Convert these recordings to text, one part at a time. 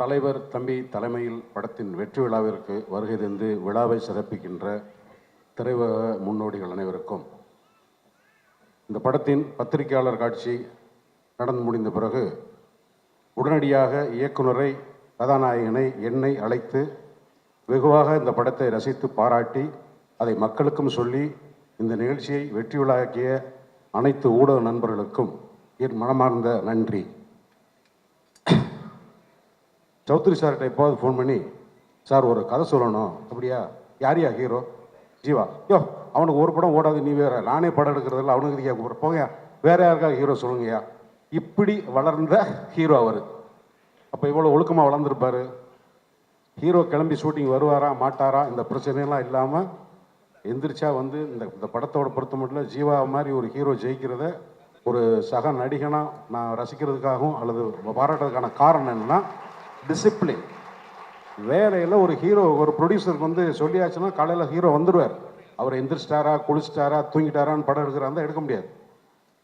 தலைவர் தம்பி தலைமையில் படத்தின் வெற்றி விழாவிற்கு வருகை தந்து விழாவை சிறப்பிக்கின்ற திரையுலக முன்னோடிகள் அனைவருக்கும், இந்த படத்தின் பத்திரிகையாளர் காட்சி நடந்து முடிந்த பிறகு உடனடியாக இயக்குனரை, கதாநாயகனை, என்னை அழைத்து வெகுவாக இந்த படத்தை ரசித்து பாராட்டி அதை மக்களுக்கும் சொல்லி இந்த நிகழ்ச்சியை வெற்றி விழாக்கிய அனைத்து ஊடக நண்பர்களுக்கும் என் மனமார்ந்த நன்றி. சௌத்ரி சார்கிட்ட எப்போது ஃபோன் பண்ணி, சார் ஒரு கதை சொல்லணும். அப்படியா? யாரையா ஹீரோ? ஜீவா. யோ, அவனுக்கு ஒரு படம் ஓடாது, நீ வேற. நானே படம் எடுக்கிறதில்ல, அவனுக்கு போங்க, வேற யாருக்காக ஹீரோ சொல்லுங்கய்யா. இப்படி வளர்ந்த ஹீரோ அவர். அப்போ இவ்வளோ ஒழுக்கமாக வளர்ந்துருப்பார். ஹீரோ கிளம்பி ஷூட்டிங் வருவாரா மாட்டாரா இந்த பிரச்சனையெல்லாம் இல்லாமல் எந்திரிச்சா வந்து இந்த படத்தோட பொறுத்த மட்டும் ஜீவா மாதிரி ஒரு ஹீரோ ஜெயிக்கிறத ஒரு சக நடிகனாக நான் ரசிக்கிறதுக்காகவும் அல்லது பாராட்டுறதுக்கான காரணம் என்னென்னா டிசிப்ளின். வேலையில் ஒரு ஹீரோ, ஒரு ப்ரொடியூசருக்கு வந்து சொல்லியாச்சுன்னா காலையில் ஹீரோ வந்துடுவார். அவர் எந்திரிச்சிட்டாரா, குளிச்சிட்டாரா, தூங்கிட்டாரான்னு படம் எடுக்கிறாந்தா எடுக்க முடியாது.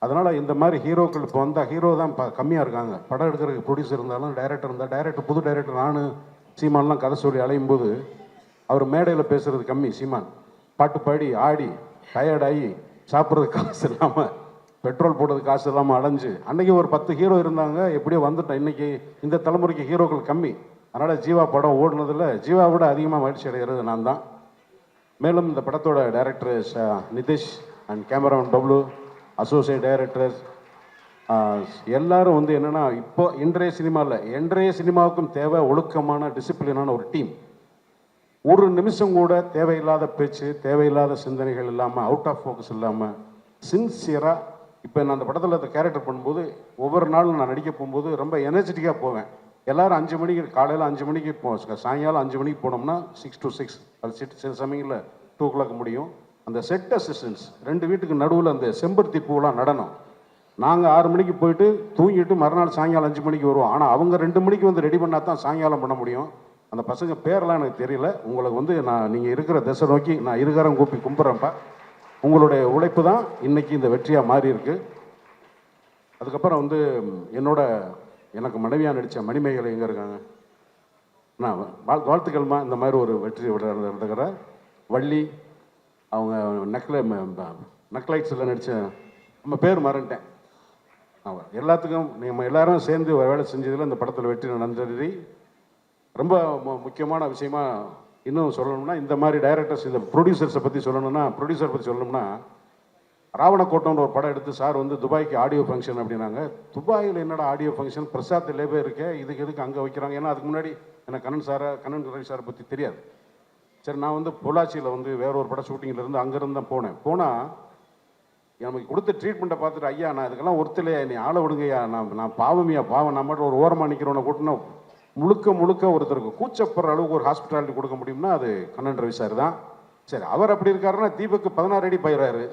அதனால் இந்த மாதிரி ஹீரோக்கள் இப்போ வந்தால் ஹீரோ தான் கம்மியாக இருக்காங்க. படம் எடுக்கிறதுக்கு ப்ரொடியூசர் இருந்தாலும் டைரக்டர் இருந்தால், டைரக்டர் புது டைரக்டர் நான் சீமான்லாம் கதை சொல்லி அலையும் போது அவர் மேடையில் பேசுகிறது கம்மி. சீமான் பாட்டு பாடி ஆடி டயர்டாகி சாப்பிட்றதுக்கு காசு இல்லாமல், பெட்ரோல் போடுறதுக்கு காசு இல்லாமல் அலைஞ்சு, அன்றைக்கி ஒரு 10 ஹீரோ இருந்தாங்க, எப்படியோ வந்துட்டேன். இன்றைக்கி இந்த தலைமுறைக்கு ஹீரோக்கள் கம்மி. அதனால் ஜீவா படம் ஓடுனதில் ஜீவா விட அதிகமாக மகிழ்ச்சி அடைகிறது நான் தான். மேலும் இந்த படத்தோட director Nitish and cameraman Bablu, associate directors எல்லாரும் வந்து என்னென்னா, இப்போ இன்றைய சினிமாவுக்கும் தேவை ஒழுக்கமான டிசிப்ளினான ஒரு டீம். ஒரு நிமிஷம் கூட தேவையில்லாத பேச்சு, தேவையில்லாத சிந்தனைகள் இல்லாமல், அவுட் ஆஃப் ஃபோக்கஸ் இல்லாமல் சின்சியராக. இப்போ நான் அந்த படத்தில் அந்த கேரக்டர் பண்ணும்போது ஒவ்வொரு நாளும் நான் நடிக்க போகும்போது ரொம்ப எனர்ஜெட்டிக்காக போவேன். எல்லோரும் 5 மணிக்கு, காலையில் 5 மணிக்கு சாயங்காலம் 5 மணிக்கு போனோம்னா 6 to 6 அது சில சமயங்களில் 2 o'clock முடியும். அந்த செட் அசிஸ்டன்ஸ் 2 வீட்டுக்கு நடுவில் அந்த செம்பருத்தி பூவெலாம் நடனம். நாங்கள் 6 மணிக்கு போயிட்டு தூங்கிட்டு மறுநாள் சாயங்காலம் 5 மணிக்கு வருவோம். ஆனால் அவங்க 2 மணிக்கு வந்து ரெடி பண்ணால் தான் சாயங்காலம் பண்ண முடியும். அந்த பசங்க பேரெல்லாம் எனக்கு தெரியல. உங்களுக்கு வந்து நீங்கள் இருக்கிற திசை நோக்கி நான் இருகாரம் கூப்பி கும்பிட்றேன்ப்பா. உங்களுடைய உழைப்பு தான் இன்றைக்கி இந்த வெற்றியாக மாறி இருக்கு. அதுக்கப்புறம் வந்து எனக்கு மனைவியாக நடித்த மணிமேகலை எங்கே இருக்காங்க? நான் வாழ்த்துக்கள்மா. இந்த மாதிரி ஒரு வெற்றி நடந்துக்கிற வள்ளி, அவங்க நக்லைட்ஸில் நடித்த, நம்ம பேர் மறந்துட்டேன். எல்லாத்துக்கும் நம்ம எல்லாரும் சேர்ந்து வேலை செஞ்சதில் இந்த படத்தில் வெற்றி நடந்தது. ரொம்ப முக்கியமான விஷயமா இன்னும் சொல்லணும்னா, இந்த மாதிரி டைரக்டர்ஸ், இந்த ப்ரொடியூசர்ஸை பற்றி சொல்லணும்னா ராவணக்கோட்டம்னு ஒரு படம் எடுத்து சார் வந்து துபாய்க்கு ஆடியோ ஃபங்க்ஷன் அப்படின்னாங்க. துபாயில் என்னடா ஆடியோ ஃபங்க்ஷன், பிரசாத் லேபே இருக்கே, இதுக்கு எதுக்கு அங்கே வைக்கிறாங்க? ஏன்னா அதுக்கு முன்னாடி எனக்கு கண்ணன் ரவி சாரை பற்றி தெரியாது. சரி, நான் வந்து பொள்ளாச்சியில் வந்து வேற ஒரு படம் ஷூட்டிங்கில் இருந்து அங்கேருந்து தான் போனால் நமக்கு கொடுத்த ட்ரீட்மெண்ட்டை பார்த்துட்டு, ஐயா நான் இதுக்கெல்லாம் ஒருத்தலையா, நீ ஆளை விடுங்கய்யா, நான் பாவம், நான் மட்டும் ஒரு ஓரமாக நிற்கிறவனை கூட்டினா முழுக்க ஒருத்தருக்கு கூச்சப்படுற அளவுக்கு ஒரு ஹாஸ்பிட்டாலிட்டி கொடுக்க முடியும்னா அது கண்ணன் ரவி சார் தான். சரி, அவர் அப்படி இருக்காருன்னா தீபக்கு 16 அடி போயிடுறாரு.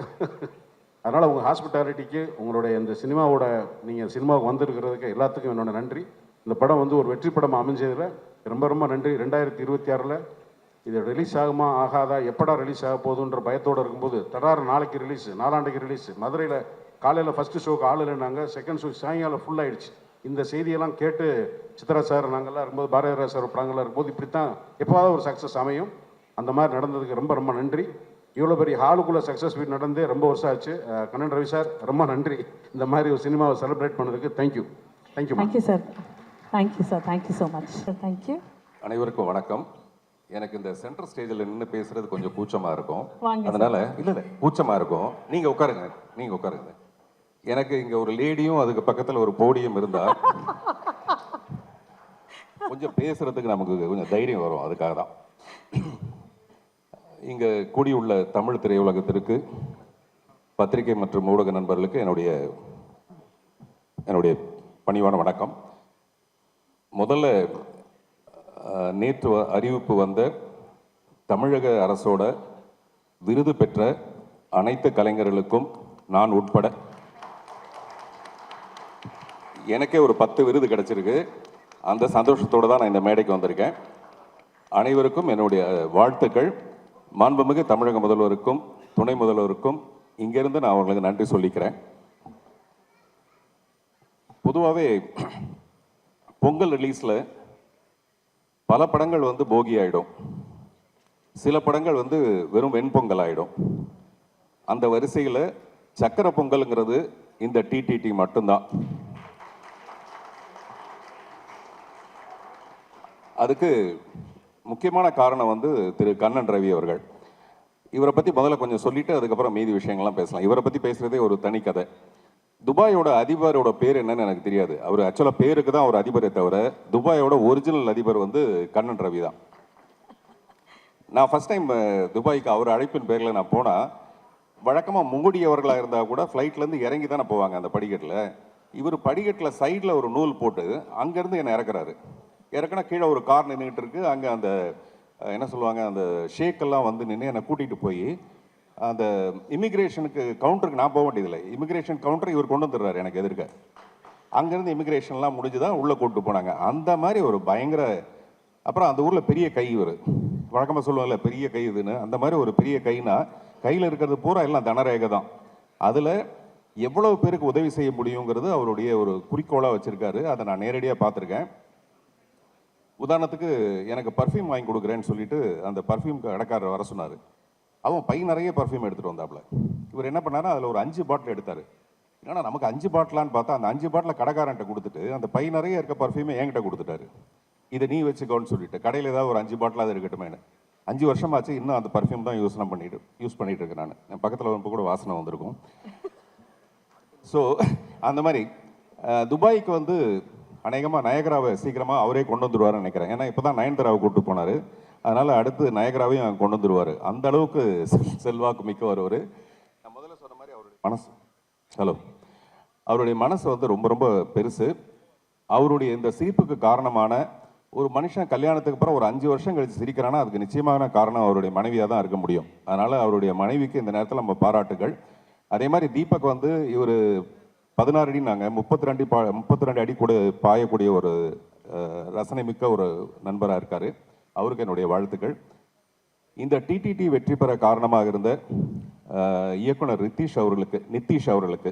அதனால் உங்கள் ஹாஸ்பிட்டாலிட்டிக்கு, உங்களுடைய இந்த சினிமாவோட, நீங்கள் சினிமாவுக்கு வந்திருக்கிறதுக்கு எல்லாத்துக்கும் என்னோட நன்றி. இந்த படம் வந்து ஒரு வெற்றி படம் அமைஞ்சதில் ரொம்ப நன்றி. 2026 இது ரிலீஸ் ஆகுமா ஆகாதா, எப்படா ரிலீஸ் ஆக போகுதுன்ற பயத்தோடு இருக்கும்போது நாளைக்கு ரிலீஸ், 4 ரிலீஸ். மதுரையில் காலையில் ஃபஸ்ட்டு ஷோக்கு ஆள் இல்லைன்னாங்க, செகண்ட் ஷோ சாயங்காலம் ஃபுல்லாகிடுச்சு. இந்த செய்தியெல்லாம் கேட்டு சித்ரா சார் நாங்கள்லாம் இருக்கும்போது, பாரதிராஜ் சார் படங்கள்லாம் இருக்கும்போது இப்படித்தான் எப்போவாவது ஒரு சக்ஸஸ் அமையும். அந்த மாதிரி நடந்ததுக்கு ரொம்ப நன்றி. இவ்வளோ பெரிய ஹாலுக்குள்ளே சக்ஸஸ் மீட் நடந்தே ரொம்ப வருஷம் ஆச்சு. கண்ணன் ரவி சார் ரொம்ப நன்றி. இந்த மாதிரி ஒரு சினிமாவை செலிப்ரேட் பண்ணதுக்கு thank you sir. Thank you so much. Thank you. அனைவருக்கும் வணக்கம். எனக்கு இந்த சென்ட்ரல் ஸ்டேஜில் நின்று பேசுறது கொஞ்சம் கூச்சமாக இருக்கும். அதனால இல்லை கூச்சமாக இருக்கும். நீங்கள் உட்காருங்க. எனக்கு இங்கே ஒரு லேடியும் அதுக்கு பக்கத்தில் ஒரு போடியும் இருந்தால் கொஞ்சம் பேசுறதுக்கு நமக்கு கொஞ்சம் தைரியம் வரும். அதுக்காக தான் இங்கே கூடியுள்ள தமிழ் திரையுலகத்திற்கு, பத்திரிகை மற்றும் ஊடக நண்பர்களுக்கு என்னுடைய பணிவான வணக்கம். முதல்ல நேற்று அறிவிப்பு வந்த தமிழக அரசோட விருது பெற்ற அனைத்து கலைஞர்களுக்கும் நான் உட்பட எனக்கே ஒரு 10 விருது கிடைச்சிருக்கு. அந்த சந்தோஷத்தோடு தான் நான் இந்த மேடைக்கு வந்திருக்கேன். அனைவருக்கும் என்னுடைய வாழ்த்துக்கள். மாண்புமிகு தமிழக முதல்வருக்கும் துணை முதல்வருக்கும் இங்கிருந்து நான் அவங்களுக்கு நன்றி சொல்லிக்கிறேன். பொதுவாகவே பொங்கல் ரிலீஸில் பல படங்கள் வந்து போகி ஆயிடும், சில படங்கள் வந்து வெறும் வெண்பொங்கல் ஆயிடும். அந்த வரிசையில் சக்கரை பொங்கல்ங்கிறது இந்த டிடிடி மட்டும்தான். அதுக்கு முக்கியமான காரணம் வந்து திரு கண்ணன் ரவி அவர்கள். இவரை பற்றி முதல்ல கொஞ்சம் சொல்லிட்டு அதுக்கப்புறம் மீதி விஷயங்கள்லாம் பேசலாம். இவரை பற்றி பேசுகிறதே ஒரு தனி கதை. துபாயோட அதிபரோட பேர் என்னன்னு எனக்கு தெரியாது. அவர் ஆக்சுவலாக பேருக்கு தான் ஒரு அதிபரை தவிர துபாயோட ஒரிஜினல் அதிபர் வந்து கண்ணன் ரவி தான். நான் ஃபஸ்ட் டைம் துபாய்க்கு அவர் அழைப்பின் பேரில் நான் போனால், வழக்கமாக முங்குடியவர்களாக இருந்தால் கூட ஃப்ளைட்லேருந்து இறங்கி தானே போவாங்க அந்த படிக்கட்டில். இவர் படிக்கட்டில் சைடில் ஒரு நூல் போட்டு அங்கேருந்து என்னை இறக்குறாரு. இறக்குனா கீழே ஒரு கார் நின்றுட்டு இருக்கு. அங்கே அந்த என்ன சொல்லுவாங்க, அந்த ஷேக்கெல்லாம் வந்து நின்று என்னை கூட்டிகிட்டு போய் அந்த இமிக்ரேஷனுக்கு கவுண்டருக்கு நான் போக வேண்டியதில்லை, இமிக்ரேஷன் கவுண்டர் இவர் கொண்டு வந்துடுறாரு எனக்கு எதிர்க்க. அங்கேருந்து இமிக்ரேஷன்லாம் முடிஞ்சு தான் உள்ளே கூப்பிட்டு போனாங்க. அந்த மாதிரி ஒரு பயங்கர, அப்புறம் அந்த ஊரில் பெரிய கை இவர், வழக்கமாக சொல்லுவாங்கல்ல பெரிய கை இதுன்னு, அந்த மாதிரி ஒரு பெரிய கைனா கையில் இருக்கிறது பூரா எல்லாம் தனரேகை தான். அதில் எவ்வளவு பேருக்கு உதவி செய்ய முடியுங்கிறது அவருடைய ஒரு குறிக்கோளாக வச்சுருக்காரு. அதை நான் நேரடியாக பார்த்துருக்கேன். உதாரணத்துக்கு எனக்கு பர்ஃப்யூம் வாங்கி கொடுக்குறேன்னு சொல்லிட்டு அந்த பர்ஃப்யூம் கடைக்காரர் வர சொன்னார். அவன் பை நிறைய பர்ஃப்யூம் எடுத்துகிட்டு வந்தாப்புல. இவர் என்ன பண்ணாரு, அதில் ஒரு 5 பாட்டில் எடுத்தார். ஏன்னா நமக்கு 5 பாட்டிலான்னு பார்த்தா அந்த 5 பாட்டில் கடைக்காரன்ட்ட கொடுத்துட்டு அந்த பை நிறைய இருக்க பர்ஃப்யூமை என்கிட்ட கொடுத்துட்டாரு. இதை நீ வச்சுக்கோன்னு சொல்லிட்டு, கடையில் ஏதாவது ஒரு 5 பாட்டிலாக இருக்கட்டுமேனு. 5 வருஷமாச்சு, இன்னும் அந்த பர்ஃப்யூம் தான் யூஸ் பண்ணிட்டு இருக்கேன் நான். என் பக்கத்தில் வந்து கூட வாசனை வந்திருக்கும். ஸோ அந்த மாதிரி துபாய்க்கு வந்து அநேகமாக நயகராவை சீக்கிரமாக அவரே கொண்டு வந்துடுவார்னு நினைக்கிறேன். ஏன்னா இப்போ தான் நயன்தாராவை கூப்பிட்டு போனார். அதனால் அடுத்து நயகராவையும் கொண்டு வந்துடுவார். அந்த அளவுக்கு செல்வாக்கு மிக்க வருவார். நான் முதல்ல சொன்ன மாதிரி அவருடைய மனசு வந்து ரொம்ப ரொம்ப பெருசு. அவருடைய இந்த சிரிப்புக்கு காரணமான ஒரு மனுஷன் கல்யாணத்துக்கு அப்புறம் ஒரு 5 வருஷம் கழிச்சு சிரிக்கிறான்னா அதுக்கு நிச்சயமான காரணம் அவருடைய மனைவியாக தான் இருக்க முடியும். அதனால் அவருடைய மனைவிக்கு இந்த நேரத்தில் நம்ம பாராட்டுகள். அதே மாதிரி தீபக் வந்து இவர் 16 அடி, நாங்கள் 32 அடி கூட பாயக்கூடிய ஒரு ரசனை மிக்க ஒரு நண்பராக இருக்கார். அவருக்கு என்னுடைய வாழ்த்துக்கள். இந்த டிடிடி வெற்றி பெற காரணமாக இருந்த இயக்குனர் நித்தீஷ் அவர்களுக்கு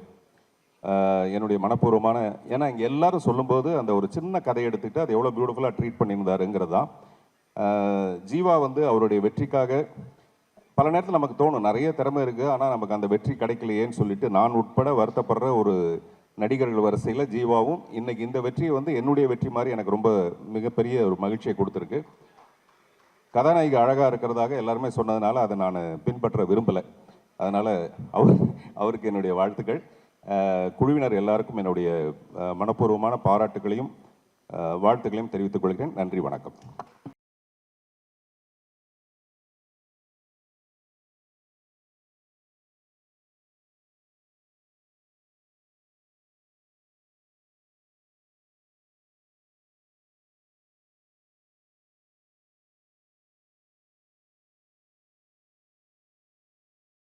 என்னுடைய மனப்பூர்வமான, ஏன்னா இங்கே எல்லாரும் சொல்லும்போது அந்த ஒரு சின்ன கதையை எடுத்துக்கிட்டு அது எவ்வளோ பியூட்டிஃபுல்லாக ட்ரீட் பண்ணியிருந்தாருங்கிறது தான். ஜீவா வந்து அவருடைய வெற்றிக்காக பல நேரத்தில் நமக்கு தோணும் நிறைய திறமை இருக்குது, ஆனால் நமக்கு அந்த வெற்றி கிடைக்கலையேன்னு சொல்லிட்டு நான் உட்பட வருத்தப்படுற ஒரு நடிகர்கள் வரிசையில் ஜீவாவும் இன்னைக்கு இந்த வெற்றியை வந்து என்னுடைய வெற்றி மாதிரி எனக்கு ரொம்ப மிகப்பெரிய ஒரு மகிழ்ச்சியை கொடுத்துருக்கு. கதாநாயகி அழகாக இருக்கிறதாக எல்லாருமே சொன்னதுனால அதை நான் பின்பற்ற விரும்பலை. அதனால் அவருக்கு என்னுடைய வாழ்த்துக்கள். குழுவினர் எல்லாருக்கும் என்னுடைய மனப்பூர்வமான பாராட்டுகளையும் வாழ்த்துக்களையும் தெரிவித்துக் கொள்கிறேன். நன்றி, வணக்கம்.